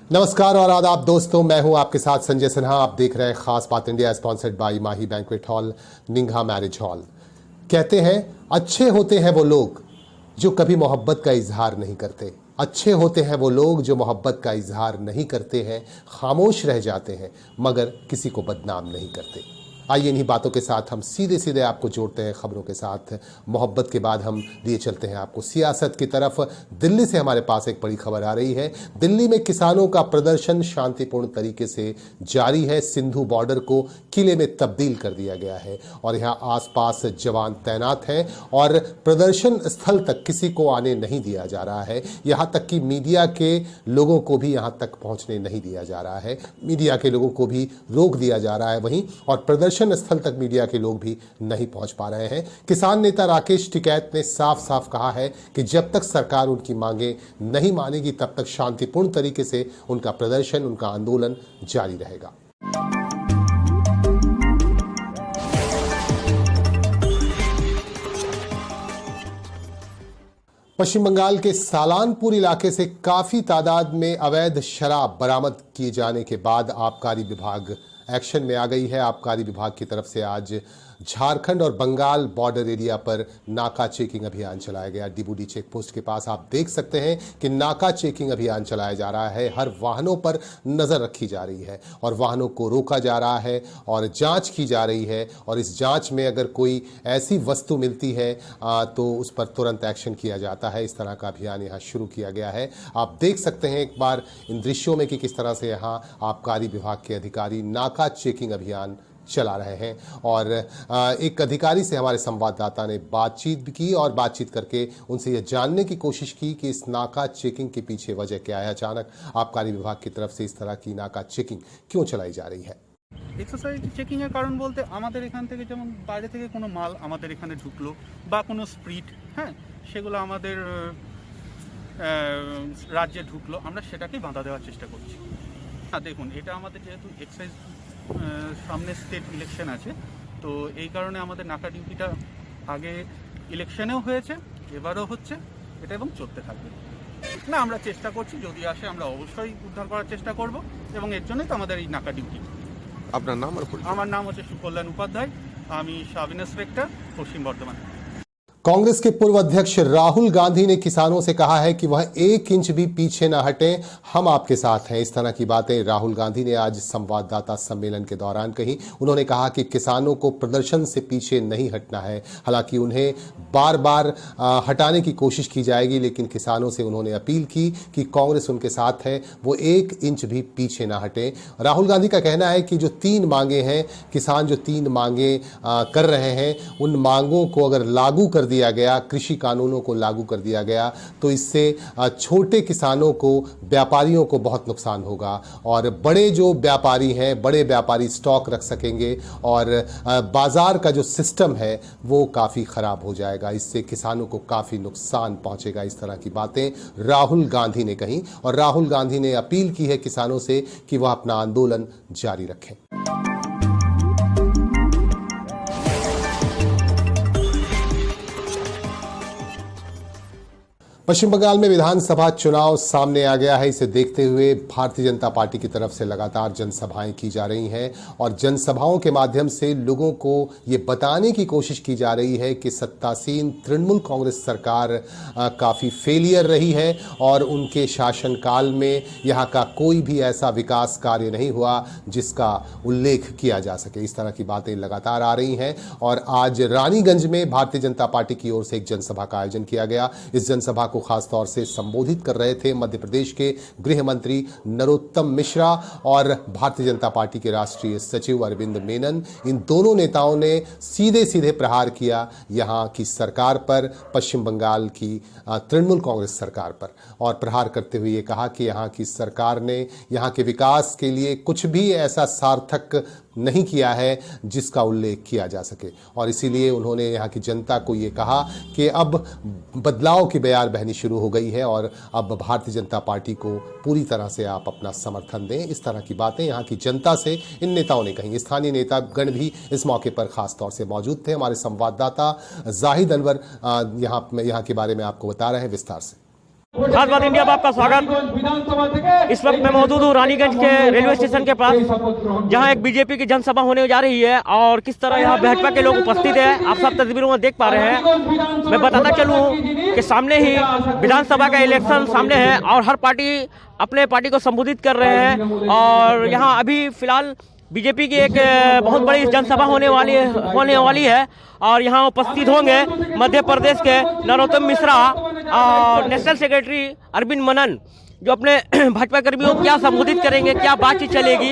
नमस्कार और आदाब दोस्तों, मैं हूं आपके साथ संजय सिन्हा। आप देख रहे हैं खास बात India, sponsored by Mahi banquet hall, Ningha marriage hall. कहते हैं अच्छे होते हैं वो लोग जो कभी मोहब्बत का इजहार नहीं करते। अच्छे होते हैं वो लोग जो मोहब्बत का इजहार नहीं करते हैं, खामोश रह जाते हैं मगर किसी को बदनाम नहीं करते। आइए इन्हीं बातों के साथ हम सीधे सीधे आपको जोड़ते हैं खबरों के साथ। मोहब्बत के बाद हम लिए चलते हैं आपको सियासत की तरफ। दिल्ली से हमारे पास एक बड़ी खबर आ रही है। दिल्ली में किसानों का प्रदर्शन शांतिपूर्ण तरीके से जारी है। सिंधु बॉर्डर को किले में तब्दील कर दिया गया है और यहाँ आसपास जवान तैनात हैं और प्रदर्शन स्थल तक किसी को आने नहीं दिया जा रहा है। यहाँ तक कि मीडिया के लोगों को भी यहाँ तक पहुँचने नहीं दिया जा रहा है। मीडिया के लोगों को भी रोक दिया जा रहा है वहीं, और प्रदर्शन स्थल तक मीडिया के लोग भी नहीं पहुंच पा रहे हैं। किसान नेता राकेश टिकैत ने साफ साफ कहा है कि जब तक सरकार उनकी मांगे नहीं मानेगी तब तक शांतिपूर्ण तरीके से उनका प्रदर्शन, उनका आंदोलन जारी रहेगा। पश्चिम बंगाल के सालानपुर इलाके से काफी तादाद में अवैध शराब बरामद किए जाने के बाद आबकारी विभाग एक्शन में आ गई है। आबकारी विभाग की तरफ से आज झारखंड और बंगाल बॉर्डर एरिया पर नाका चेकिंग अभियान चलाया गया। डिबूडी चेक पोस्ट के पास आप देख सकते हैं कि नाका चेकिंग अभियान चलाया जा रहा है। हर वाहनों पर नजर रखी जा रही है और वाहनों को रोका जा रहा है और जांच की जा रही है, और इस जांच में अगर कोई ऐसी वस्तु मिलती है तो उस पर तुरंत एक्शन किया जाता है। इस तरह का अभियान यहाँ शुरू किया गया है। आप देख सकते हैं एक बार इन दृश्यों में कि किस तरह से यहाँ आबकारी विभाग के अधिकारी नाका चेकिंग अभियान चला रहे हैं। और एक अधिकारी से हमारे संवाददाता ने बातचीत भी की और बातचीत करके उनसे यह जानने की कोशिश की कि इस नाका चेकिंग के पीछे वजह क्या है। अचानक आबकारी विभाग की तरफ से इस तरह की नाका चेकिंग क्यों चलाई जा रही है? एक्सारसाइज चेकिंग এর কারণ বলতে আমাদের এখান থেকে যেমন বাইরে থেকে কোনো মাল আমাদের এখানে ঢুকলো বা কোনো স্প্রিট সেগুলো আমাদের রাজ্যে ঢুকলো, আমরা সেটাকেই বাধা দেওয়ার চেষ্টা করছি। দেখুন, এটা আমাদের যেহেতু এক্সাইজ সামনে স্টেট ইলেকশন আছে, তো এই কারণে আমাদের নাকা ডিউটিটা আগে ইলেকশনেও হয়েছে, এবারও হচ্ছে এটা এবং চলতে থাকবে। না, আমরা চেষ্টা করছি, যদি আসে আমরা অবশ্যই উদ্ধার করার চেষ্টা করব এবং এর জন্যই তো আমাদের এই নাকা ডিউটি। আপনার নাম? আমার নাম হচ্ছে সুকল্যাণ উপাধ্যায়, আমি সাব ইন্সপেক্টর, পশ্চিম বর্ধমান। कांग्रेस के पूर्व अध्यक्ष राहुल गांधी ने किसानों से कहा है कि वह 1 इंच भी पीछे न हटें, हम आपके साथ हैं। इस तरह की बातें राहुल गांधी ने आज संवाददाता सम्मेलन के दौरान कही। उन्होंने कहा कि किसानों को प्रदर्शन से पीछे नहीं हटना है। हालांकि उन्हें बार बार हटाने की कोशिश की जाएगी, लेकिन किसानों से उन्होंने अपील की कि कांग्रेस उनके साथ है, वो 1 इंच भी पीछे न हटे। राहुल गांधी का कहना है कि जो 3 मांगे हैं, किसान जो 3 मांगे कर रहे हैं, उन मांगों को अगर लागू कर दिया गया, कृषि कानूनों को लागू कर दिया गया, तो इससे छोटे किसानों को, व्यापारियों को बहुत नुकसान होगा और बड़े जो व्यापारी हैं, बड़े व्यापारी स्टॉक रख सकेंगे और बाजार का जो सिस्टम है वो काफ़ी ख़राब हो जाएगा। इससे किसानों को काफ़ी नुकसान पहुंचेगा। इस तरह की बातें राहुल गांधी ने कही और राहुल गांधी ने अपील की है किसानों से कि वह अपना आंदोलन जारी रखें। पश्चिम बंगाल में विधानसभा चुनाव सामने आ गया है। इसे देखते हुए भारतीय जनता पार्टी की तरफ से लगातार जनसभाएं की जा रही हैं और जनसभाओं के माध्यम से लोगों को ये बताने की कोशिश की जा रही है कि सत्तासीन तृणमूल कांग्रेस सरकार काफ़ी फेलियर रही है और उनके शासनकाल में यहाँ का कोई भी ऐसा विकास कार्य नहीं हुआ जिसका उल्लेख किया जा सके। इस तरह की बातें लगातार आ रही हैं और आज रानीगंज में भारतीय जनता पार्टी की ओर से एक जनसभा का आयोजन किया गया। इस जनसभा को खास तौर से संबोधित कर रहे थे मध्य प्रदेश के गृह मंत्री नरोत्तम मिश्रा और भारतीय जनता पार्टी के राष्ट्रीय सचिव अरविंद मेनन। इन दोनों नेताओं ने सीधे सीधे प्रहार किया यहां की सरकार पर, पश्चिम बंगाल की तृणमूल कांग्रेस सरकार पर, और प्रहार करते हुए ये कहा कि यहां की सरकार ने यहां के विकास के लिए कुछ भी ऐसा सार्थक नहीं किया है जिसका उल्लेख किया जा सके। और इसीलिए उन्होंने यहाँ की जनता को ये कहा कि अब बदलाव की बयार बहनी शुरू हो गई है और अब भारतीय जनता पार्टी को पूरी तरह से आप अपना समर्थन दें। इस तरह की बातें यहाँ की जनता से इन नेताओं ने कही। स्थानीय नेतागण भी इस मौके पर खास तौर से मौजूद थे। हमारे संवाददाता जाहिद अनवर यहाँ के बारे में आपको बता रहे हैं विस्तार से। खास बात इंडिया में आपका स्वागत। इस वक्त मैं मौजूद हूँ रानीगंज के रेलवे स्टेशन के पास, जहां एक बीजेपी की जनसभा होने जा रही है और किस तरह यहां भाजपा के लोग उपस्थित हैं आप सब तस्वीरों में देख पा रहे हैं। मैं बताता चलूं कि सामने ही विधानसभा का इलेक्शन सामने है और हर पार्टी अपने पार्टी को संबोधित कर रहे हैं और यहाँ अभी फिलहाल बीजेपी की एक बहुत बड़ी जनसभा होने वाली है और यहाँ उपस्थित होंगे मध्य प्रदेश के नरोत्तम मिश्रा और नेशनल सेक्रेटरी अरविंद मनन, जो अपने भाजपा कर्मियों को क्या संबोधित करेंगे, क्या बातचीत चलेगी,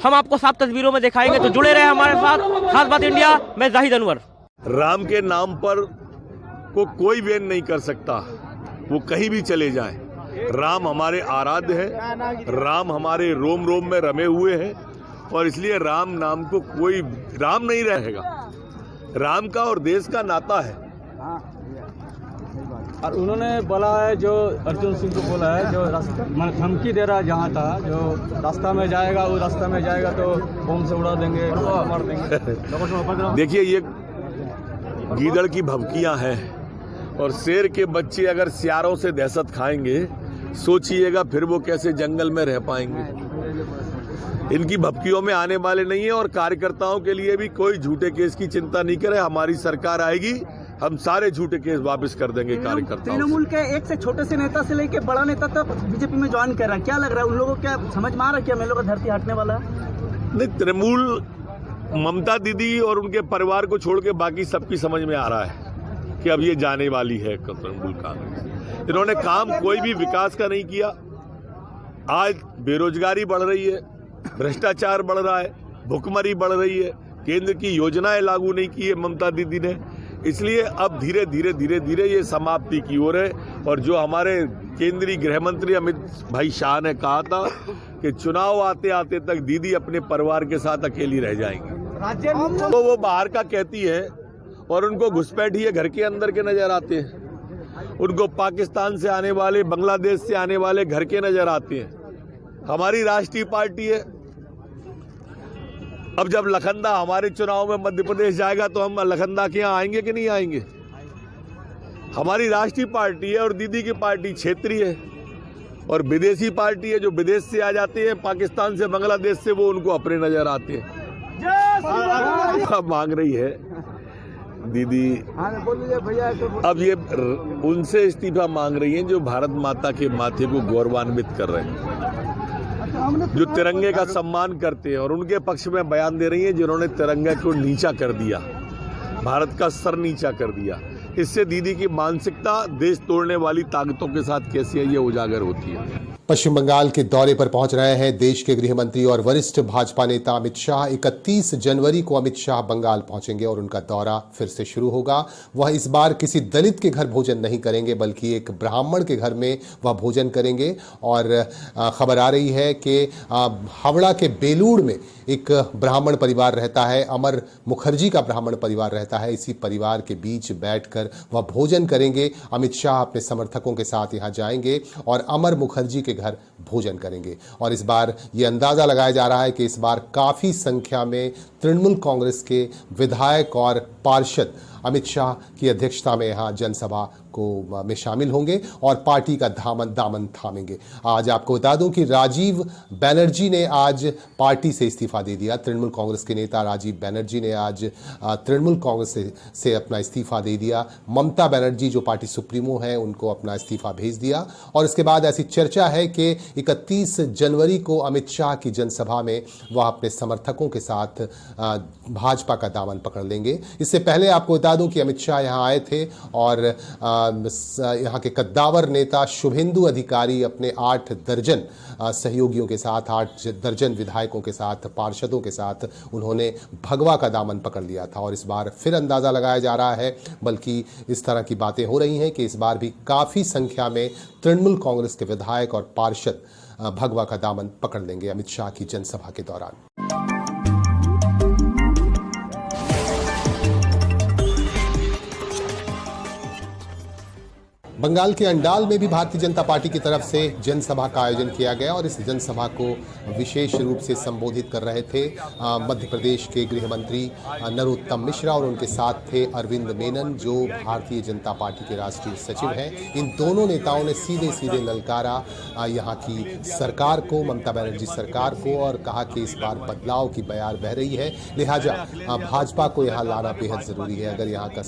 हम आपको साफ तस्वीरों में दिखाएंगे। तो जुड़े रहे हमारे साथ। खास बात इंडिया, मैं जाहिद अनवर। राम के नाम पर को कोई बैन नहीं कर सकता, वो कहीं भी चले जाए। राम हमारे आराध्य है, राम हमारे रोम रोम में रमे हुए हैं और इसलिए राम नाम को कोई राम नहीं रहेगा। राम का और देश का नाता है। और उन्होंने बोला है, जो अर्जुन सिंह को बोला है, जो धमकी दे रहा है, जहाँ था जो रास्ता में जाएगा वो रास्ता में जाएगा तो बम से उड़ा देंगे, मार देंगे। देखिए, ये गीदड़ की भभकियां हैं और शेर के बच्चे अगर सियारों से दहशत खाएंगे, सोचिएगा फिर वो कैसे जंगल में रह पाएंगे। इनकी भपकियों में आने वाले नहीं है और कार्यकर्ताओं के लिए भी कोई झूठे केस की चिंता नहीं करे। हमारी सरकार आएगी, हम सारे झूठे केस वापस कर देंगे कार्यकर्ताओं। तृणमूल के एक से छोटे से नेता से लेके बड़ा नेता तक बीजेपी में ज्वाइन कर रहा है, क्या लग रहा है उन लोगों को? क्या समझ में आ रहा है क्या मेलों का धरती हटने वाला है? नहीं, तृणमूल ममता दीदी और उनके परिवार को छोड़ के बाकी सबकी समझ में आ रहा है कि अब ये जाने वाली है तृणमूल कांग्रेस। इन्होंने काम कोई भी विकास का नहीं किया। आज बेरोजगारी बढ़ रही है, भ्रष्टाचार बढ़ रहा है, भुखमरी बढ़ रही है, केंद्र की योजनाएं लागू नहीं की है ममता दीदी ने। इसलिए अब धीरे धीरे ये समाप्ति की ओर है। और जो हमारे केंद्रीय गृह मंत्री अमित भाई शाह ने कहा था कि चुनाव आते आते तक दीदी अपने परिवार के साथ अकेली रह जाएंगी, तो वो बाहर का कहती है और उनको घुसपैठिए घर के अंदर के नजर आते हैं। उनको पाकिस्तान से आने वाले, बांग्लादेश से आने वाले घर के नजर आते हैं। हमारी राष्ट्रीय पार्टी है। अब जब लखनदा हमारे चुनाव में मध्य प्रदेश जाएगा तो हम लखनदा के यहाँ आएंगे कि नहीं आएंगे? हमारी राष्ट्रीय पार्टी है और दीदी की पार्टी क्षेत्रीय है और विदेशी पार्टी है। जो विदेश से आ जाते हैं, पाकिस्तान से, बांग्लादेश से, वो उनको अपने नजर आते हैं। मांग रही है दीदी, अब ये उनसे इस्तीफा मांग रही हैं जो भारत माता के माथे को गौरवान्वित कर रहे हैं, जो तिरंगे का सम्मान करते हैं, और उनके पक्ष में बयान दे रही हैं जिन्होंने तिरंगे को नीचा कर दिया, भारत का सर नीचा कर दिया। इससे दीदी की मानसिकता देश तोड़ने वाली ताकतों के साथ कैसी है, ये उजागर होती है। पश्चिम बंगाल के दौरे पर पहुंच रहे हैं देश के गृह मंत्री और वरिष्ठ भाजपा नेता अमित शाह। 31 जनवरी को अमित शाह बंगाल पहुंचेंगे और उनका दौरा फिर से शुरू होगा। वह इस बार किसी दलित के घर भोजन नहीं करेंगे, बल्कि एक ब्राह्मण के घर में वह भोजन करेंगे। और खबर आ रही है कि हावड़ा के बेलूड़ में एक ब्राह्मण परिवार रहता है, अमर मुखर्जी का ब्राह्मण परिवार रहता है। इसी परिवार के बीच बैठकर वह भोजन करेंगे। अमित शाह अपने समर्थकों के साथ यहां जाएंगे और अमर मुखर्जी के घर भोजन करेंगे। और इस बार यह अंदाजा लगाया जा रहा है कि इस बार काफी संख्या में तृणमूल कांग्रेस के विधायक और पार्षद अमित शाह की अध्यक्षता में यहां जनसभा में शामिल होंगे और पार्टी का दामन थामेंगे। आज आपको बता दूं कि राजीव बनर्जी ने आज पार्टी से इस्तीफा दे दिया। तृणमूल कांग्रेस के नेता राजीव बनर्जी ने आज तृणमूल कांग्रेस से अपना इस्तीफा दे दिया। ममता बनर्जी जो पार्टी सुप्रीमो है, उनको अपना इस्तीफा भेज दिया। और इसके बाद ऐसी चर्चा है कि 31 जनवरी को अमित शाह की जनसभा में वह अपने समर्थकों के साथ भाजपा का दामन पकड़ लेंगे। इससे पहले आपको बता दूं कि अमित शाह यहां आए थे और यहाँ के कद्दावर नेता शुभेंदु अधिकारी अपने 8 दर्जन सहयोगियों के साथ, 8 दर्जन विधायकों के साथ, पार्षदों के साथ उन्होंने भगवा का दामन पकड़ लिया था। और इस बार फिर अंदाजा लगाया जा रहा है, बल्कि इस तरह की बातें हो रही हैं कि इस बार भी काफ़ी संख्या में तृणमूल कांग्रेस के विधायक और पार्षद भगवा का दामन पकड़ लेंगे अमित शाह की जनसभा के दौरान। बंगाल के अंडाल में भी भारतीय जनता पार्टी की तरफ से जनसभा का आयोजन किया गया और इस जनसभा को विशेष रूप से संबोधित कर रहे थे मध्य प्रदेश के गृह मंत्री नरोत्तम मिश्रा और उनके साथ थे अरविंद मेनन जो भारतीय जनता पार्टी के राष्ट्रीय सचिव हैं। इन दोनों नेताओं ने सीधे सीधे ललकारा यहाँ की सरकार को, ममता बनर्जी सरकार को, और कहा कि इस बार बदलाव की बयार बह रही है, लिहाजा भाजपा को यहाँ लाना बेहद जरूरी है। अगर यहाँ का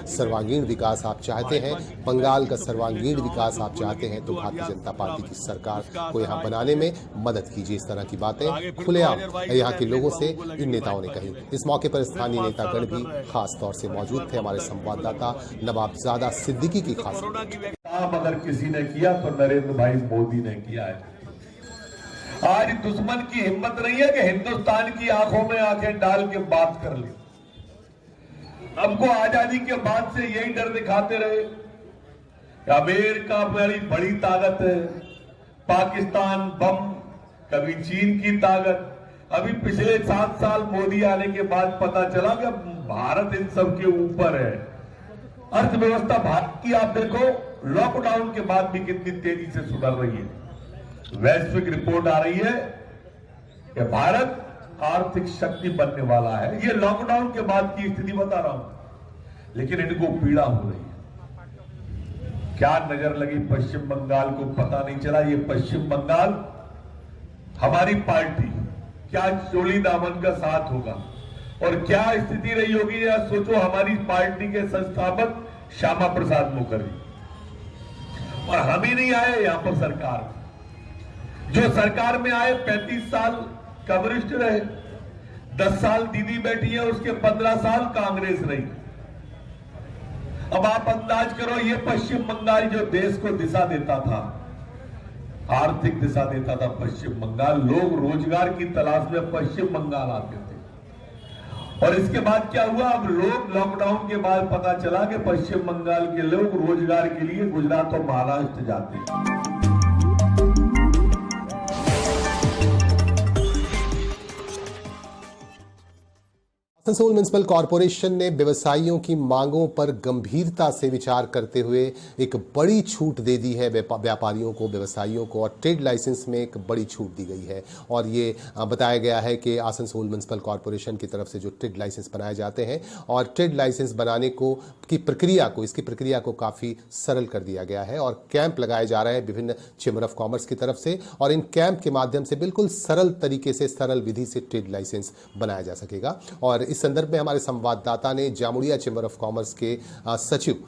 सर्वांगीण विकास आप चाहते हैं, बंगाल का सर्वांगीण विकास आप चाहते हैं, तो भारतीय जनता पार्टी की सरकार को यहाँ बनाने में मदद कीजिए। इस तरह की बातें खुलेआम यहाँ के लोगों से इन नेताओं ने कही। इस मौके पर स्थानीय नेतागण भी खास तौर से मौजूद थे। हमारे संवाददाता नवाबजादा सिद्दीकी की खास काम अगर किसी ने किया तो नरेंद्र भाई मोदी ने किया है। आज दुश्मन की हिम्मत नहीं है कि हिंदुस्तान की आंखों में आंखें डाल के बात कर ले। हमको आजादी के बाद से यही डर दिखाते रहे कि अमेरिका बड़ी बड़ी ताकत है, पाकिस्तान बम, कभी चीन की ताकत। अभी पिछले 7 साल मोदी आने के बाद पता चला कि भारत इन सब के ऊपर है। अर्थव्यवस्था भारत की आप देखो, लॉकडाउन के बाद भी कितनी तेजी से सुधर रही है। वैश्विक रिपोर्ट आ रही है कि भारत आर्थिक शक्ति बनने वाला है। ये लॉकडाउन के बाद की स्थिति बता रहा हूं, लेकिन इनको पीड़ा हो रही है। क्या नजर लगी पश्चिम बंगाल को पता नहीं चला। ये पश्चिम बंगाल हमारी पार्टी क्या चोली दामन का साथ होगा और क्या स्थिति रही होगी। या सोचो, हमारी पार्टी के संस्थापक श्यामा प्रसाद मुखर्जी, और हम ही नहीं आए यहां पर सरकार। जो सरकार में आए 35 साल कम्युनिस्ट रहे, 10 साल दीदी बैठी है, उसके 15 साल कांग्रेस रही। अब आप अंदाज करो, ये पश्चिम बंगाल जो देश को दिशा देता था, आर्थिक दिशा देता था पश्चिम बंगाल, लोग रोजगार की तलाश में पश्चिम बंगाल आते थे। और इसके बाद क्या हुआ, अब लोग लॉकडाउन के बाद पता चला कि पश्चिम बंगाल के लोग रोजगार के लिए गुजरात और महाराष्ट्र जाते हैं। आसनसोल म्युनिसिपल कॉरपोरेशन ने व्यवसायियों की मांगों पर गंभीरता से विचार करते हुए एक बड़ी छूट दे दी है व्यापारियों को, व्यवसायियों को, और ट्रेड लाइसेंस में एक बड़ी छूट दी गई है। और ये बताया गया है कि आसनसोल म्युनिसिपल कॉरपोरेशन की तरफ से जो ट्रेड लाइसेंस बनाए जाते हैं और ट्रेड लाइसेंस बनाने इसकी प्रक्रिया को काफ़ी सरल कर दिया गया है और कैंप लगाए जा रहे हैं विभिन्न चेंबर ऑफ कॉमर्स की तरफ से, और इन कैंप के माध्यम से बिल्कुल सरल तरीके से, सरल विधि से ट्रेड लाइसेंस बनाया जा सकेगा। और इस संदर्भ में हमारे संवाददाता ने जामुड़िया चेंबर ऑफ कॉमर्स के सचिव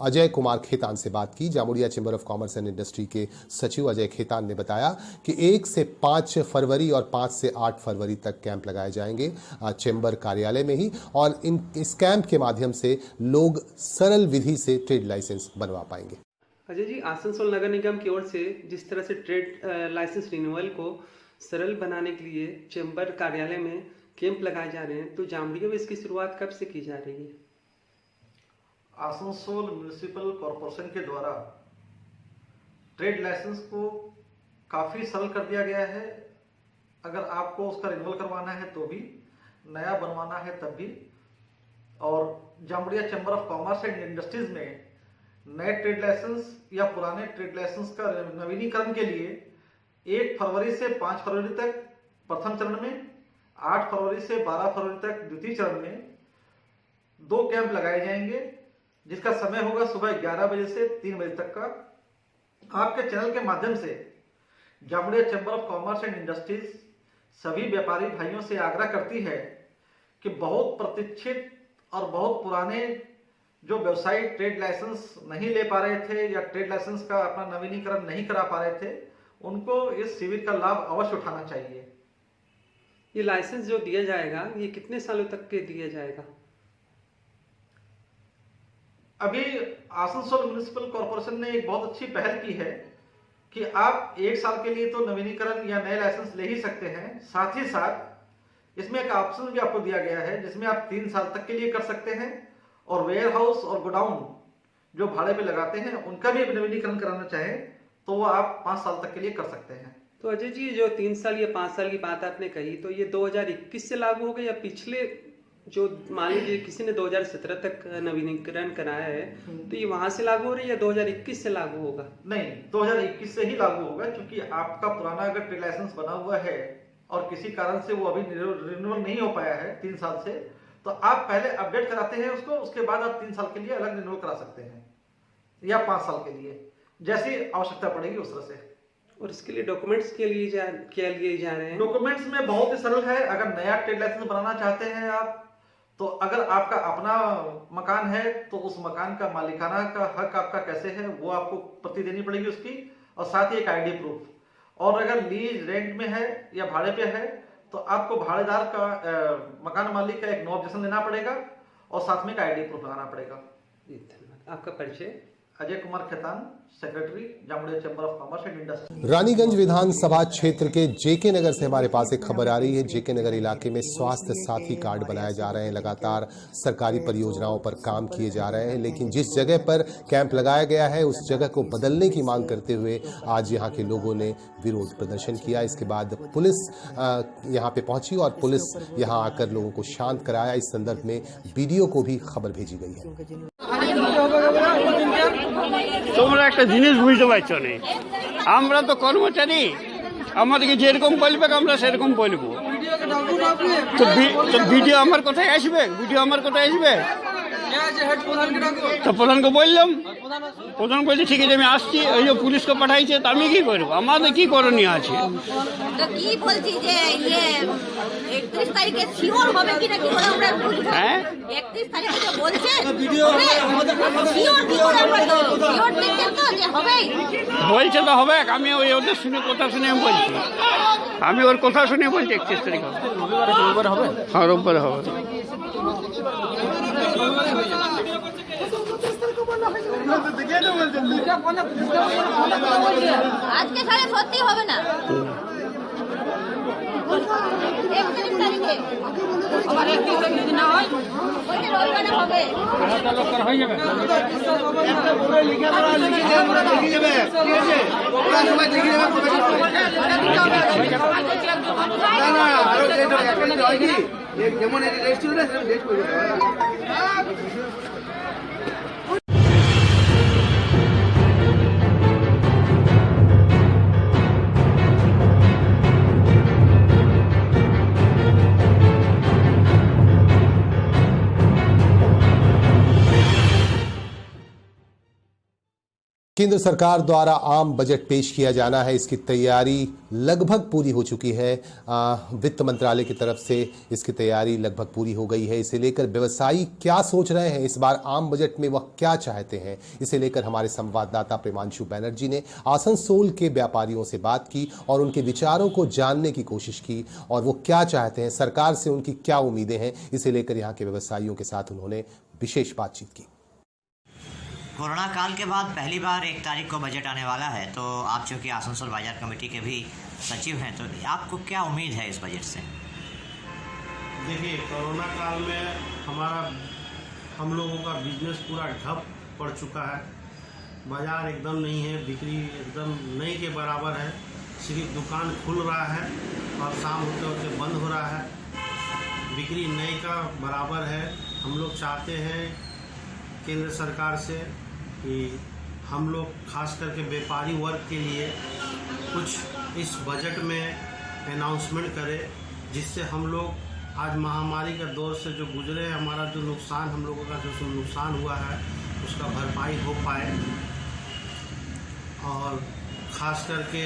अजय कुमार खेतान से बात की। Jamuria chamber of commerce and industry के सचिव अजय खेतान ने बताया कि 1 से 5 फरवरी और 5 से 8 फरवरी तक कैंप लगाए जाएंगे चेंबर कार्यालय में ही, और इस कैंप के माध्यम से लोग सरल विधि से ट्रेड लाइसेंस बनवा पाएंगे। अजय जी, आसनसोल नगर निगम की ओर से जिस तरह से ट्रेड लाइसेंस रिन्यूअल को सरल बनाने के लिए चेंबर कार्यालय में कैंप लगाए जा रहे हैं, तो जामुड़िया में इसकी शुरुआत कब से की जा रही है? आसनसोल म्युनिसिपल कॉरपोरेशन के द्वारा ट्रेड लाइसेंस को काफ़ी सरल कर दिया गया है। अगर आपको उसका रिन्यूअल करवाना है तो भी, नया बनवाना है तब भी। और Jamuria chamber of commerce and industries में नए ट्रेड लाइसेंस या पुराने ट्रेड लाइसेंस का नवीनीकरण के लिए 1 फरवरी से 5 फरवरी तक प्रथम चरण में, 8 फरवरी से 12 फरवरी तक द्वितीय चरण में 2 कैंप लगाए जाएंगे, जिसका समय होगा सुबह 11 बजे से 3 बजे तक का। आपके चैनल के माध्यम से Jamuria chamber of commerce and industries सभी व्यापारी भाइयों से आग्रह करती है कि बहुत प्रतीक्षित और बहुत पुराने जो व्यवसायी ट्रेड लाइसेंस नहीं ले पा रहे थे या ट्रेड लाइसेंस का अपना नवीनीकरण नहीं करा पा रहे थे, उनको इस शिविर का लाभ अवश्य उठाना चाहिए। ये लाइसेंस जो दिया जाएगा, ये कितने सालों तक के दिया जाएगा? अभी आसनसोल म्युनिसिपल कॉरपोरेशन ने एक बहुत अच्छी पहल की है कि आप 1 साल के लिए तो नवीनीकरण या नए लाइसेंस ले ही सकते हैं। साथ ही साथ इसमें एक ऑप्शन भी आपको दिया गया है जिसमें आप 3 साल तक के लिए कर सकते हैं, और वेयर हाउस और गोडाउन जो भाड़े पे लगाते हैं उनका भी नवीनीकरण कराना चाहें तो वो आप 5 साल तक के लिए कर सकते हैं। तो अजय जी, जो 3 साल या 5 साल की बात आपने कही, तो ये 2021 से लागू हो गई या पिछले जो मान लीजिए किसी ने 2017 तक नवीनीकरण कराया है, तो ये वहां से लागू हो रही है या 2021 से लागू होगा? नहीं, 2021 से ही लागू होगा, क्योंकि आपका पुराना अगर ट्रेड लाइसेंस बना हुआ है और किसी कारण से वो अभी रिन्यूअल नहीं हो पाया है 3 साल से, तो आप पहले अपडेट कराते हैं उसको, उसके बाद आप 3 साल के लिए अलग रिन्यूअल करा सकते हैं या 5 साल के लिए, जैसी आवश्यकता पड़ेगी उस तरह से। और इसके लिए डॉक्यूमेंट्स क्या लिए जा रहे हैं? डॉक्यूमेंट्स में बहुत ही सरल है। अगर नया ट्रेड लाइसेंस बनाना चाहते हैं आप, तो अगर आपका अपना मकान है तो उस मकान का मालिकाना का हक आपका कैसे है वो आपको प्रति देनी पड़ेगी उसकी, और साथ ही एक आईडी प्रूफ। और अगर लीज रेंट में है या भाड़े पे है तो आपको भाड़ेदार का मकान मालिक का एक नो ऑब्जेक्शन लेना पड़ेगा और साथ में एक आईडी प्रूफ लगाना पड़ेगा। धन्यवाद। आपका परिचय? Ajay Kumar Khetan, secretary Jamuria chamber of commerce and industry. Raniganj विधानसभा क्षेत्र के जेके नगर से हमारे पास एक खबर आ रही है। जेके नगर इलाके में स्वास्थ्य साथी कार्ड बनाए जा रहे हैं, लगातार सरकारी परियोजनाओं पर काम किए जा रहे हैं, लेकिन जिस जगह पर कैंप लगाया गया है उस जगह को बदलने की मांग करते हुए आज यहाँ के लोगों ने विरोध प्रदर्शन किया। इसके बाद पुलिस यहाँ पे पहुंची और पुलिस यहाँ आकर लोगों को शांत कराया। इस संदर्भ में बीडीओ को भी खबर भेजी गई है। তোমরা একটা জিনিস বুঝতে পারছো না, আমরা তো কর্মচারী, আমাদেরকে যেরকম বলবে আমরা সেরকম বলবো। তো ভিডিও আমার কোথায় আসবে? তো প্রধানকে বললাম, প্রধান বলছে ঠিক আছে আমি আসছি, ওই যে পুলিশকে পাঠাইছে, তো আমি কি করবো? আমাদের কি করণীয় আছে? কি বলছি যে 31 তারিখে শিওর হবে কিনা কি করে আমরা বুঝবো? হ্যাঁ 31 তারিখে তো বলছে ভিডিও শিওর কি করে আমরা শিওর দেখছেন তো যে হবে? বলছে তো হবে, আমি ওই ওদের কথা শুনে আমি বলছি, আমি ওর কথা শুনে বলছি 31 তারিখ হবে। রোববার হবে? হ্যাঁ রোববার হবে। আজকে সাড়ে সত্যি হবে না, 31 তারিখে আবার 31 তারিখ যদি না হয় ওইটা রবিবারে হবে। হয়ে যাবে একটা বলে লিখে দেওয়া লিখে যাবে, ঠিক আছে ওরা সবাই লিখে যাবে। না না আরো যেটা একটা হয় কি যেমন এই রেস্টুরেন্ট সেরকম ডেট করে দেওয়া। केंद्र सरकार द्वारा आम बजट पेश किया जाना है, इसकी तैयारी लगभग पूरी हो चुकी है। वित्त मंत्रालय की तरफ से इसकी तैयारी लगभग पूरी हो गई है। इसे लेकर व्यवसायी क्या सोच रहे हैं, इस बार आम बजट में वह क्या चाहते हैं, इसे लेकर हमारे संवाददाता प्रेमांशु बैनर्जी ने आसनसोल के व्यापारियों से बात की और उनके विचारों को जानने की कोशिश की और वो क्या चाहते हैं, सरकार से उनकी क्या उम्मीदें हैं, इसे लेकर यहाँ के व्यवसायियों के साथ उन्होंने विशेष बातचीत की। कोरोना काल के बाद पहली बार 1 तारीख को बजट आने वाला है, तो आप चूँकि आसनसोल बाजार कमेटी के भी सचिव हैं, तो आपको क्या उम्मीद है इस बजट से? देखिए कोरोना काल में हम लोगों का बिजनेस पूरा ठप पड़ चुका है। बाजार एकदम नहीं है, बिक्री एकदम नहीं के बराबर है। सिर्फ दुकान खुल रहा है और शाम होते होते बंद हो रहा है। बिक्री नहीं का बराबर है। हम लोग चाहते हैं केंद्र सरकार से कि हम लोग खास करके व्यापारी वर्ग के लिए कुछ इस बजट में अनाउंसमेंट करे, जिससे हम लोग आज महामारी का दौर से जो गुजरे, हमारा जो नुकसान, हम लोगों का जो नुकसान हुआ है उसका भरपाई हो पाए। और ख़ास करके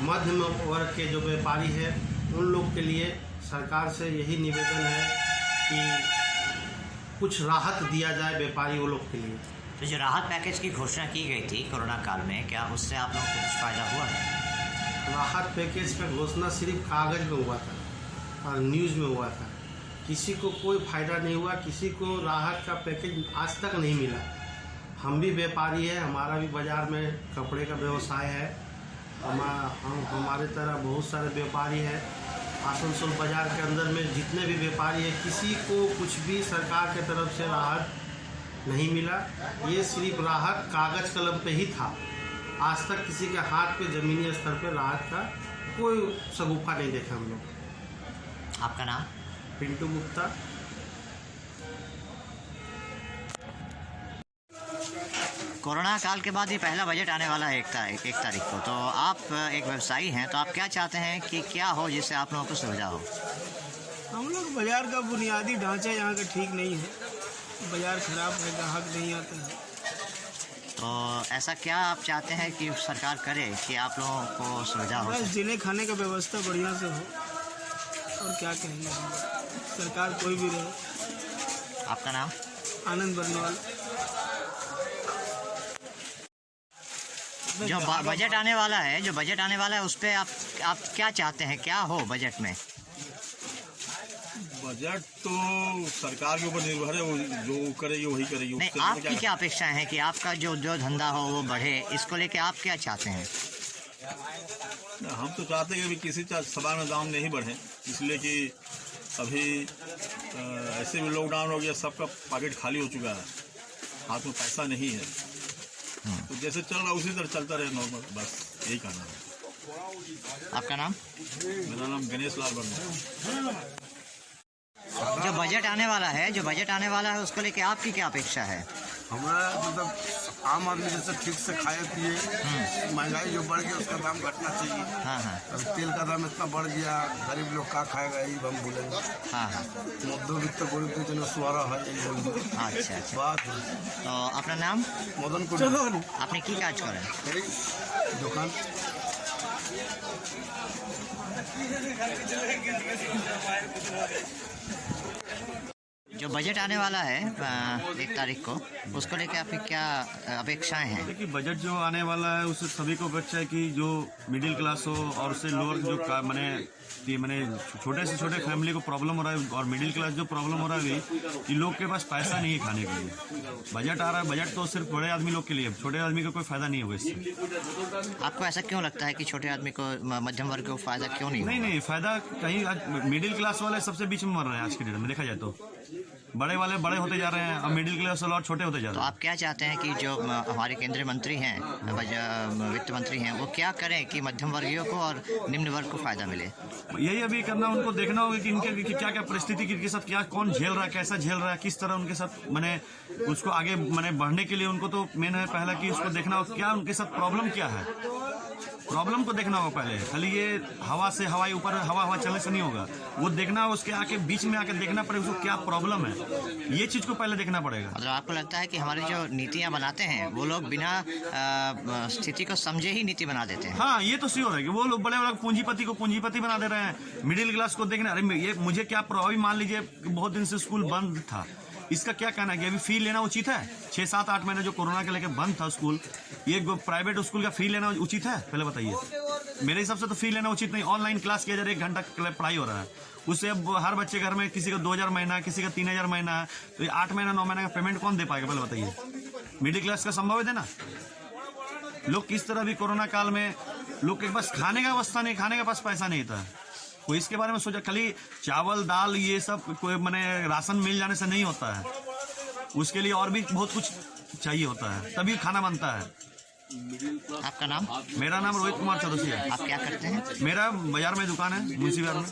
मध्यम वर्ग के जो व्यापारी है उन लोग के लिए सरकार से यही निवेदन है कि कुछ राहत दिया जाए व्यापारियों लोग के लिए। तो जो राहत पैकेज की घोषणा की गई थी कोरोना काल में, क्या उससे आप लोगों को कुछ फ़ायदा हुआ है? राहत पैकेज का घोषणा सिर्फ कागज़ में हुआ था और न्यूज़ में हुआ था, किसी को कोई फ़ायदा नहीं हुआ, किसी को राहत का पैकेज आज तक नहीं मिला। हम भी व्यापारी हैं, हमारा भी बाज़ार में कपड़े का व्यवसाय है, हमारे तरह बहुत सारे व्यापारी हैं। आसनसोल बाज़ार के अंदर में जितने भी व्यापारी हैं, किसी को कुछ भी सरकार की तरफ से राहत नहीं मिला। ये सिर्फ राहत कागज़ कलम पे ही था। आज तक किसी के हाथ पे ज़मीनी स्तर पे राहत का कोई शगुफा नहीं देखा हम लोग। आपका नाम? पिंटू गुप्ता। कोरोना काल के बाद ये पहला बजट आने वाला है 1 तारीख को, तो आप एक व्यवसायी हैं, तो आप क्या चाहते हैं कि क्या हो जिससे आप लोगों को सुविधा हो? हम लोग बाजार का बुनियादी ढांचा यहाँ का ठीक नहीं है, बाजार खराब है, ग्राहक नहीं आते हैं। तो ऐसा क्या आप चाहते हैं कि सरकार करे कि आप लोगों को सुविधा हो? बस जीने खाने का व्यवस्था बढ़िया से हो, और क्या कहेंगे हम, सरकार कोई भी रहे। आपका नाम? आनंद बर्नवाल। जो बजट आने वाला है उस पे आप क्या चाहते हैं, क्या हो बजट में? बजट तो सरकार के ऊपर निर्भर है, वो जो करेगी वही करेगी। नहीं, आपकी क्या अपेक्षाएं हैं कि आपका जो धंधा हो वो बढ़े, इसको लेके आप क्या चाहते हैं? हम तो चाहते हैं कि किसी सामान में दाम नहीं बढ़े, इसलिए कि अभी ऐसे भी लॉकडाउन हो गया, सबका पॉकेट खाली हो चुका है, हाथ में पैसा नहीं है, तो जैसे चल रहा उसी तरह चलता रहे नॉर्मल, बस यही कहना है। आपका नाम? मेरा नाम गणेश लाल वर्मा। जो बजट आने वाला है उसको लेके आपकी क्या अपेक्षा है? हमारा मतलब आम आदमी जैसे ठीक से खाए पिए, महंगाई जो बढ़ गई उसका दाम घटना चाहिए। अब तेल का दाम इतना बढ़ गया, गरीब लोग क्या खाएगा यही हम बोलेंगे। मध्यवित्त गरीब जो सुहारा है यही बोलेंगे। अच्छा बात तो अपना नाम? मदन कुंडू। आपने की काज करें? दुकान। जो बजट आने वाला है 1 तारीख को, उसको लेकर आपकी क्या अपेक्षाएं हैं? देखिए, बजट जो आने वाला है उससे सभी को अपेक्षा है कि जो मिडिल क्लास हो और उससे लोअर जो मैंने छोटे से छोटे फैमिली को प्रॉब्लम हो रहा है, और मिडिल क्लास जो प्रॉब्लम हो रहा है कि लोग के पास पैसा नहीं है खाने के लिए। बजट आ रहा है, बजट तो सिर्फ बड़े आदमी लोग के लिए, छोटे आदमी को कोई फायदा नहीं होगा इससे। आपको ऐसा क्यों लगता है कि छोटे आदमी को, मध्यम वर्ग को फायदा क्यों नहीं? नहीं, फायदा कहीं, मिडिल क्लास वाले सबसे बीच में मर रहे हैं आज के डेट में, देखा जाए तो बड़े वाले बड़े होते जा रहे हैं और मिडिल क्लास वाले और छोटे होते जा रहे हैं। तो आप क्या चाहते हैं कि जो हमारे केंद्रीय मंत्री हैं, वित्त मंत्री हैं, वो क्या करें कि मध्यम वर्गीयों को और निम्न वर्ग को फायदा मिले? यही अभी करना, उनको देखना होगा कि इनके क्या क्या परिस्थिति के साथ क्या कौन झेल रहा है, कैसा झेल रहा है, किस तरह उनके साथ उसको आगे बढ़ने के लिए उनको तो मेन है पहला कि उसको देखना होगा क्या उनके साथ प्रॉब्लम क्या है, प्रॉब्लम को देखना होगा पहले। खाली ये हवाई ऊपर हवा चलने से नहीं होगा, वो देखना होगा, उसके आके बीच में आके देखना पड़ेगा उसको क्या प्रॉब्लम है, ये चीज को पहले देखना पड़ेगा। मतलब आपको लगता है कि हमारी जो नीतियां बनाते हैं वो लोग बिना स्थिति को समझे ही नीति बना देते हैं? हाँ, ये तो श्योर है कि वो लोग बड़े बड़े पूंजीपति को पूंजीपति बना दे रहे हैं, मिडिल क्लास को देखना, अरे ये मुझे क्या प्रभावी, मान लीजिए बहुत दिन से स्कूल बंद था, इसका क्या कहना है कि अभी फी लेना उचित है? 6, 7, 8 महीने जो कोरोना के लेके बंद था स्कूल, ये प्राइवेट स्कूल का फी लेना उचित है? पहले बताइए। मेरे हिसाब से तो फी लेना उचित नहीं। ऑनलाइन क्लास किया जा रहा है, 1 घंटा पढ़ाई हो रहा है, उससे अब हर बच्चे घर में किसी का 2000 महीना, किसी का 3000 महीना है, तो 8 महीना 9 महीने का पेमेंट कौन दे पाएगा? पहले बताइए। मिडिल क्लास का संभव है देना? लोग किस तरह भी कोरोना काल में लोग के पास खाने का अवस्था नहीं, खाने के पास पैसा नहीं था, कोई इसके बारे में सोचा? खाली चावल दाल ये सब कोई राशन मिल जाने से नहीं होता है, उसके लिए और भी बहुत कुछ चाहिए होता है, तभी खाना बनता है। आपका नाम? मेरा नाम रोहित कुमार चौरसिया है। आप क्या करते हैं? मेरा बाजार में दुकान है, मुंशी बाजार में।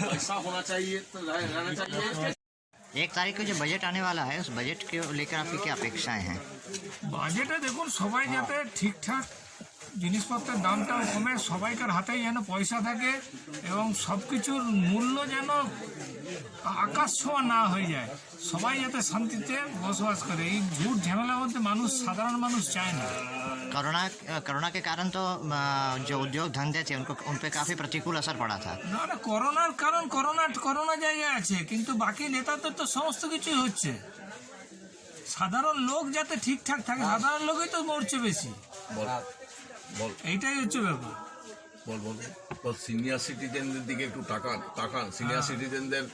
पैसा होना चाहिए तो रहना चाहिए। 1 तारीख को जो बजट आने वाला है, उस बजट के लेकर आपकी क्या अपेक्षाएं हैं? বাজেটে দেখুন সবাই যাতে ঠিকঠাক জিনিসপত্রের দামটা কমে, সবাইকার হাতেই যেন পয়সা থাকে এবং সব কিছুর মূল্য যেন আকাশ ছোঁয়া না হয়ে যায়, সবাই যাতে শান্তিতে বসবাস করে। এই ঝুট ঝামেলার মধ্যে মানুষ, সাধারণ মানুষ চায় না। कोरोना के कारण तो जो उद्योग धंधे थे उन पे काफी प्रतिकूल असर पड़ा था। না না, করোনার কারণ করোনা জায়গায় আছে, কিন্তু বাকি নেতাদের তো সমস্ত কিছুই হচ্ছে। সাধারণ লোক যাতে ঠিকঠাক থাকে, সাধারণ লোকই তো মরছে বেশি, এইটাই হচ্ছে ব্যাপার। বল সিনিয়র সিটিজেনদের দিকে একটু তাকান। সিনিয়র সিটিজেনদের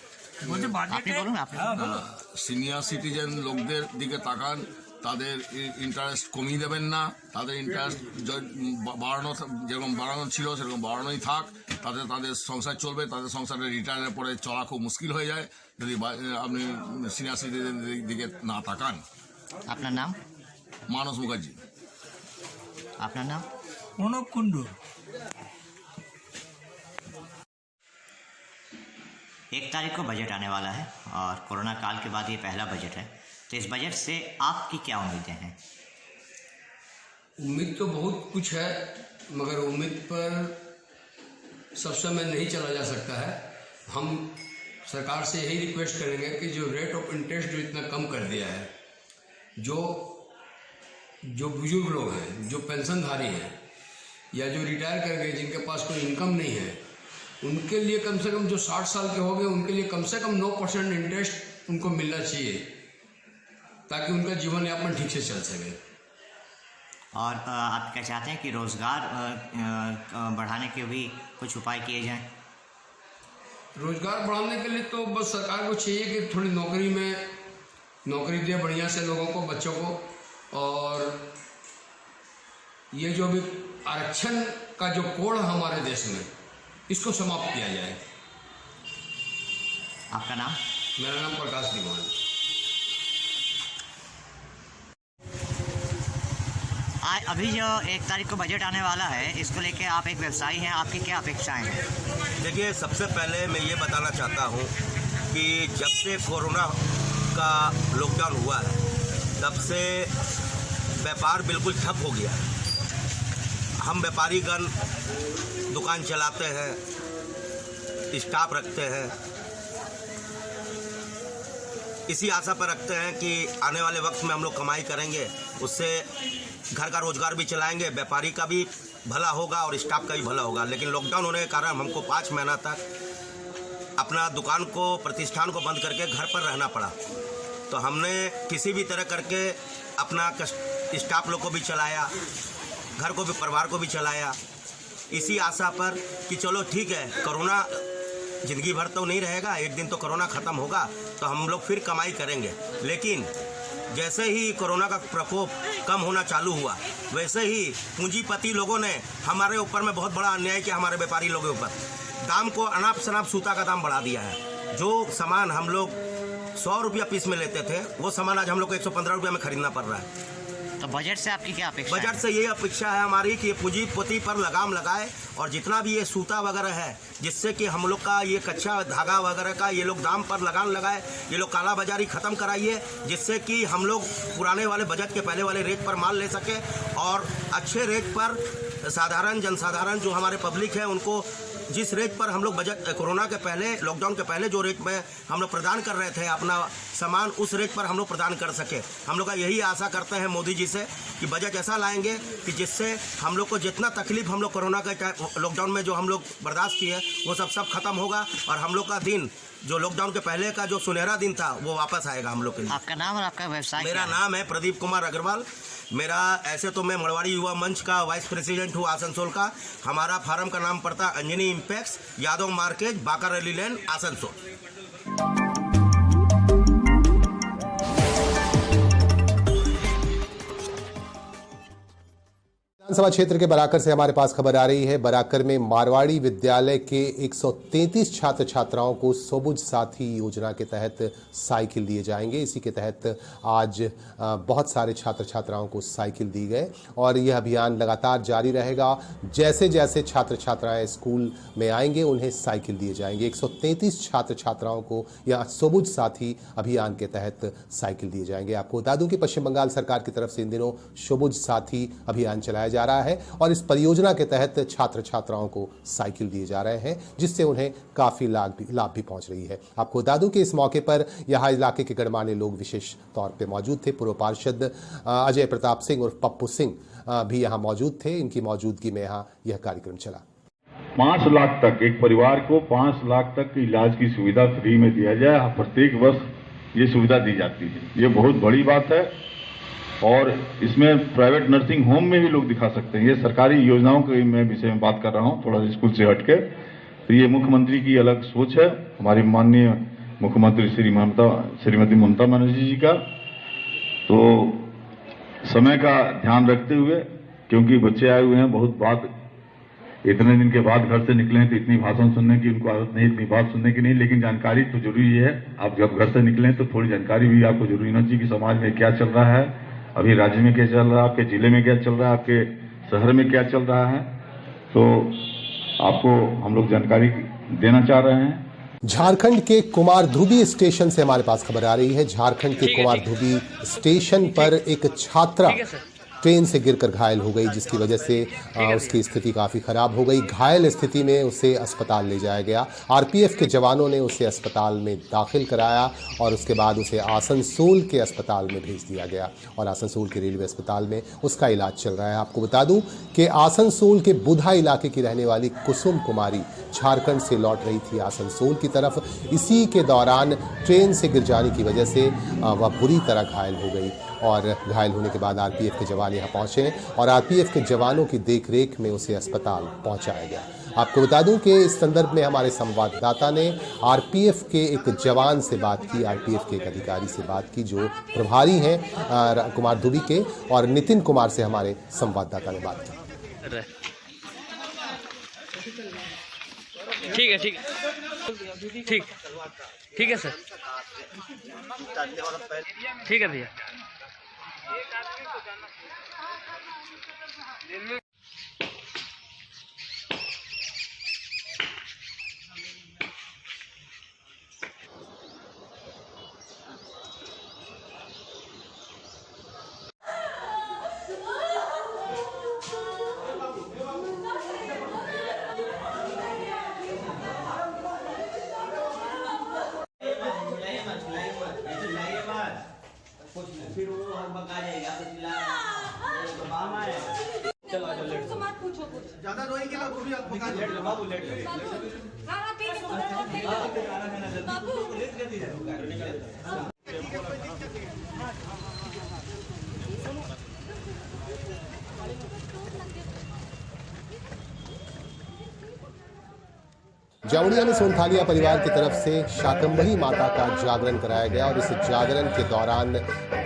সিনিয়র সিটিজেন লোকদের দিকে তাকান, তাদের ইন্টারেস্ট কমিয়ে দেবেন না, তাদের ইন্টারেস্ট বাড়ানো, যেরকম বাড়ানো ছিল সেরকম বাড়ানোই থাক, তাতে তাদের সংসার চলবে। তাদের সংসারে রিটায়ারের পরে চলা খুব মুশকিল হয়ে যায় যদি আপনি সিনিয়র সিটিজেনদের দিকে না তাকান। আপনার নাম? মানস মুখার্জি। আপনার নাম? প্রণব কুণ্ডু। 1 तारीख को बजट आने वाला है और कोरोना काल के बाद ये पहला बजट है, तो इस बजट से आपकी क्या उम्मीदें हैं? उम्मीद तो बहुत कुछ है, मगर उम्मीद पर सब समय नहीं चला जा सकता है। हम सरकार से यही रिक्वेस्ट करेंगे कि जो रेट ऑफ इंटरेस्ट जो इतना कम कर दिया है, जो बुजुर्ग लोग हैं, जो पेंशनधारी हैं या जो रिटायर कर गए, जिनके पास कोई इनकम नहीं है, उनके लिए कम से कम जो 60 साल के हो गए उनके लिए कम से कम 9% इंटरेस्ट उनको मिलना चाहिए, ताकि उनका जीवन यापन ठीक से चल सके। और आप क्या चाहते हैं कि रोज़गार बढ़ाने के भी कुछ उपाय किए जाएं? रोजगार बढ़ाने के लिए तो बस सरकार को चाहिए कि थोड़ी नौकरी दे बढ़िया से लोगों को, बच्चों को। और ये जो भी आरक्षण का जो कोड है हमारे देश में, इसको समाप्त किया जाए। आपका नाम? मेरा नाम प्रकाश दीवान। अभी जो 1 तारीख को बजट आने वाला है, इसको लेके आप एक व्यवसायी हैं, आपकी क्या अपेक्षाएं हैं? देखिए, सबसे पहले मैं ये बताना चाहता हूँ कि जब से कोरोना का लॉकडाउन हुआ है, तब से व्यापार बिल्कुल ठप हो गया है। हम व्यापारीगण दुकान चलाते हैं, स्टाफ रखते हैं, इसी आशा पर रखते हैं कि आने वाले वक्त में हम लोग कमाई करेंगे, उससे घर का रोजगार भी चलाएंगे, व्यापारी का भी भला होगा और स्टाफ का भी भला होगा। लेकिन लॉकडाउन होने के कारण हमको 5 महीना तक अपना दुकान को, प्रतिष्ठान को बंद करके घर पर रहना पड़ा। तो हमने किसी भी तरह करके अपना स्टाफ लोग को भी चलाया, घर को भी, परिवार को भी चलाया, इसी आशा पर कि चलो ठीक है, कोरोना ज़िंदगी भर तो नहीं रहेगा, एक दिन तो कोरोना ख़त्म होगा तो हम लोग फिर कमाई करेंगे। लेकिन जैसे ही कोरोना का प्रकोप कम होना चालू हुआ, वैसे ही पूंजीपति लोगों ने हमारे ऊपर में बहुत बड़ा अन्याय किया। हमारे व्यापारी लोगों के ऊपर दाम को अनाप शनाप सूता का दाम बढ़ा दिया है। जो सामान हम लोग 100 रुपया पीस में लेते थे, वो सामान आज हम लोग को 115 रुपया में खरीदना पड़ रहा है। तो बजट से आपकी क्या अपेक्षा? बजट से ये अपेक्षा है हमारी कि ये पूंजीपति पर लगाम लगाए और जितना भी ये सूता वगैरह है, जिससे कि हम लोग का ये कच्चा धागा वगैरह का ये लोग दाम पर लगाम लगाए, ये लोग काला बाजारी खत्म कराइए, जिससे कि हम लोग पुराने वाले बजट के पहले वाले रेट पर माल ले सके और अच्छे रेट पर साधारण जनसाधारण जो हमारे पब्लिक है उनको जिस रेट पर हम लोग बजट कोरोना के पहले, लॉकडाउन के पहले जो रेट में हम लोग प्रदान कर रहे थे अपना सामान, उस रेट पर हम लोग प्रदान कर सके। हम लोग का यही आशा करते हैं मोदी जी से कि बजट ऐसा लाएंगे कि जिससे हम लोग को जितना तकलीफ हम लोग कोरोना के लॉकडाउन में जो हम लोग बर्दाश्त किए, वो सब खत्म होगा और हम लोग का दिन जो लॉकडाउन के पहले का जो सुनहरा दिन था वो वापस आएगा हम लोग के लिए। आपका नाम और आपका व्यवसाय? मेरा नाम है प्रदीप कुमार अग्रवाल। मेरा ऐसे तो मैं मड़वाड़ी युवा मंच का वाइस प्रेसिडेंट हूँ आसनसोल का। हमारा फार्म का नाम पड़ता अंजनी इम्पैक्स, यादव मार्केट, बाकर अली लेन, आसनसोल। विधानसभा क्षेत्र के बराकर से हमारे पास खबर आ रही है। बराकर में मारवाड़ी विद्यालय के 133 छात्र छात्राओं को सबुज साथी योजना के तहत साइकिल दिए जाएंगे। इसी के तहत आज बहुत सारे छात्र छात्राओं को साइकिल दी गए और यह अभियान लगातार जारी रहेगा। जैसे जैसे छात्र छात्राएं स्कूल में आएंगे उन्हें साइकिल दिए जाएंगे। 133 छात्र छात्राओं को यह सबुज साथी अभियान के तहत साइकिल दिए जाएंगे। आपको बता दूं कि पश्चिम बंगाल सरकार की तरफ से इन दिनों सबुज साथी अभियान चलाया जा रहा है और इस परियोजना के तहत छात्र छात्राओं को साइकिल दिए जा रहे हैं, जिससे उन्हें काफी लाभ भी पहुंच रही है। आपको बता दूं कि इस मौके पर यहां इलाके के गणमान्य लोग विशेष तौर पे मौजूद थे। पूर्व पार्षद अजय प्रताप सिंह और पप्पू सिंह भी यहां मौजूद थे। इनकी मौजूदगी में यहां यह कार्यक्रम चला। 5 लाख तक एक परिवार को 5 लाख तक की इलाज की सुविधा फ्री में दिया जाए। प्रत्येक वर्ष ये सुविधा दी जाती है। ये बहुत बड़ी बात है और इसमें प्राइवेट नर्सिंग होम में भी लोग दिखा सकते हैं। ये सरकारी योजनाओं के मैं विषय में बात कर रहा हूँ, थोड़ा स्कूल से हटके। तो ये मुख्यमंत्री की अलग सोच है, हमारी माननीय मुख्यमंत्री श्रीमती ममता बनर्जी जी का। तो समय का ध्यान रखते हुए, क्योंकि बच्चे आए हुए हैं, बहुत बात इतने दिन के बाद घर से निकले हैं तो इतनी भाषण सुनने की उनको आदत नहीं, इतनी बात सुनने की नहीं, लेकिन जानकारी तो जरूरी है। आप जब घर से निकलें तो थोड़ी जानकारी भी आपको जरूरी होनी चाहिए कि समाज में क्या चल रहा है, अभी राज्य में क्या चल रहा है, आपके जिले में क्या चल रहा है, आपके शहर में क्या चल रहा है। तो आपको हम लोग जानकारी देना चाह रहे हैं झारखंड के कुमारधुबी स्टेशन से हमारे पास खबर आ रही है। झारखंड के कुमारधुबी स्टेशन पर एक छात्रा ट्रेन से गिरकर घायल हो गई, जिसकी वजह से उसकी स्थिति काफ़ी ख़राब हो गई। घायल स्थिति में उसे अस्पताल ले जाया गया। आरपीएफ के जवानों ने उसे अस्पताल में दाखिल कराया और उसके बाद उसे आसनसोल के अस्पताल में भेज दिया गया और आसनसोल के रेलवे अस्पताल में उसका इलाज चल रहा है। आपको बता दूं कि आसनसोल के बुधा इलाके की रहने वाली कुसुम कुमारी झारखंड से लौट रही थी आसनसोल की तरफ। इसी के दौरान ट्रेन से गिर जाने की वजह से वह बुरी तरह घायल हो गई और घायल होने के बाद आरपीएफ के जवान यहाँ पहुंचे और आरपीएफ के जवानों की देखरेख में उसे अस्पताल पहुंचाया गया। आपको बता दूं कि इस संदर्भ में हमारे संवाददाता ने आरपीएफ के एक जवान से बात की, आरपीएफ के एक अधिकारी से बात की जो प्रभारी हैं कुमारधुबी के, और नितिन कुमार से हमारे संवाददाता ने बात की। ठीक है, ठीक है, ठीक है सर, ठीक है भैया। फिर वो बका जाएगा चलो लेट मत पूछो कुछ ज्यादा रोएंगे ना तो भी आप बका लेट लो बाबू, लेट लो खाना पी के बाबू लेट कर दीजिए। जामुड़िया में सोनथालिया परिवार की तरफ से शाकंभरी माता का जागरण कराया गया और इस जागरण के दौरान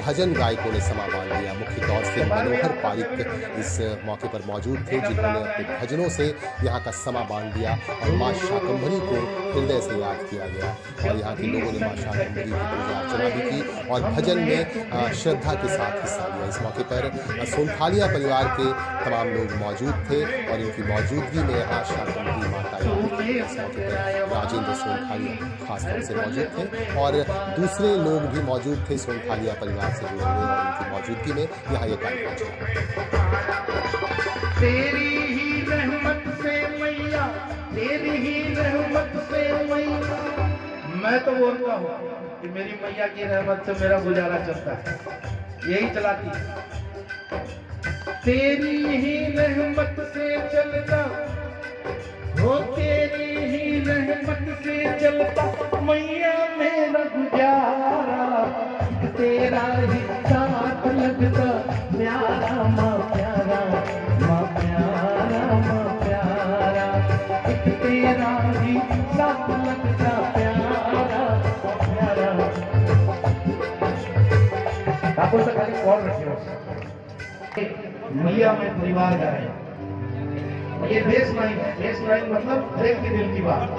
भजन गायकों ने समा बांध लिया। मुख्य तौर से मनोहर पारिक इस मौके पर मौजूद थे, जिन्होंने अपने भजनों से यहाँ का समा बांध दिया और माँ शाकंभरी को हृदय से याद किया गया और यहाँ के लोगों ने माँ शाकंभरी की पूजा अर्चना भी की और भजन में श्रद्धा के साथ हिस्सा लिया। इस मौके पर सोनथालिया परिवार के तमाम लोग मौजूद थे और इनकी मौजूदगी में यहाँ शाकंभरी माता राजेंद्र सोनथालिया खासतौर से मौजूद थे और दूसरे लोग भी मौजूद थे सोनथालिया परिवार से जुड़े हुए और उनकी मौजूदगी में यहाँ ये कार्यक्रम चला। तेरी ही रहमत से मैया, तेरी ही रहमत से मैया, मैं तो बोलता हूँ कि मेरी मैया की रहमत से मेरा गुजारा चलता है, यही चलाती है। तेरी ही रहमत से चलता हो, तेरी ही रहमत से चलता मैया मेरा गुजारा, तेरा ही साथ लगता प्यारा माँ प्यारा, माँ प्यारा, माँ प्यारा, एक तेरा ही साथ लगता प्यारा प्यारा। आपको तो खाली कॉल रखिए मैया में परिवार का है, ये बेस लाइन है। बेस लाइन मतलब हर एक के दिल की बात है।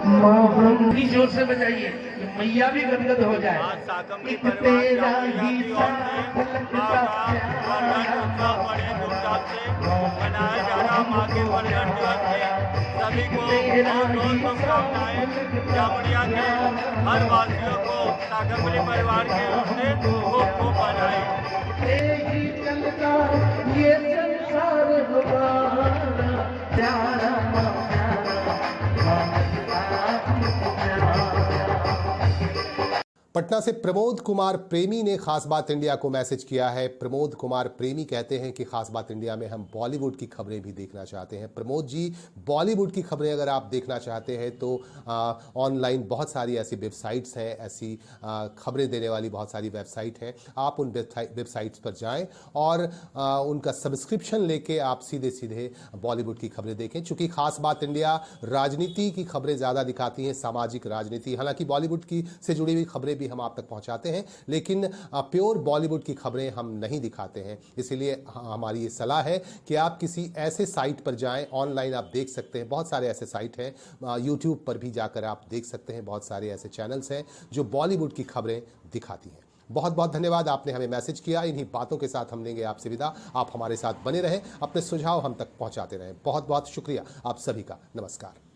माँ जोर से बजाइए, मैया भी गदगद हो जाए। एक तेरा ही सभी को जामुड़िया के हर वासियों को शाकंभरी परिवार के ओर से खूब खूब बधाई। ये संसार प्यारा पटना से प्रमोद कुमार प्रेमी ने खास बात इंडिया को मैसेज किया है। प्रमोद कुमार प्रेमी कहते हैं कि खास बात इंडिया में हम बॉलीवुड की खबरें भी देखना चाहते हैं। प्रमोद जी, बॉलीवुड की खबरें अगर आप देखना चाहते हैं तो ऑनलाइन बहुत सारी ऐसी वेबसाइट्स हैं, ऐसी खबरें देने वाली बहुत सारी वेबसाइट हैं। आप उन वेबसाइट्स पर जाएं और उनका सब्सक्रिप्शन लेके आप सीधे सीधे बॉलीवुड की खबरें देखें। चूँकि खास बात इंडिया राजनीति की खबरें ज़्यादा दिखाती हैं, सामाजिक राजनीति। हालांकि बॉलीवुड की से जुड़ी हुई खबरें भी हम आप तक पहुंचाते हैं, लेकिन प्योर बॉलीवुड की खबरें हम नहीं दिखाते हैं। इसीलिए हमारी ये सलाह है कि आप किसी ऐसे साइट पर जाएं, ऑनलाइन आप देख सकते हैं, बहुत सारे ऐसे साइट हैं, यूट्यूब पर भी जाकर आप देख सकते हैं, बहुत सारे ऐसे चैनल्स हैं जो बॉलीवुड की खबरें दिखाती हैं। बहुत बहुत धन्यवाद, आपने हमें मैसेज किया। इन्हीं बातों के साथ हम लेंगे आपसे विदा। आप हमारे साथ बने रहें, अपने सुझाव हम तक पहुंचाते रहें। बहुत बहुत शुक्रिया आप सभी का। नमस्कार।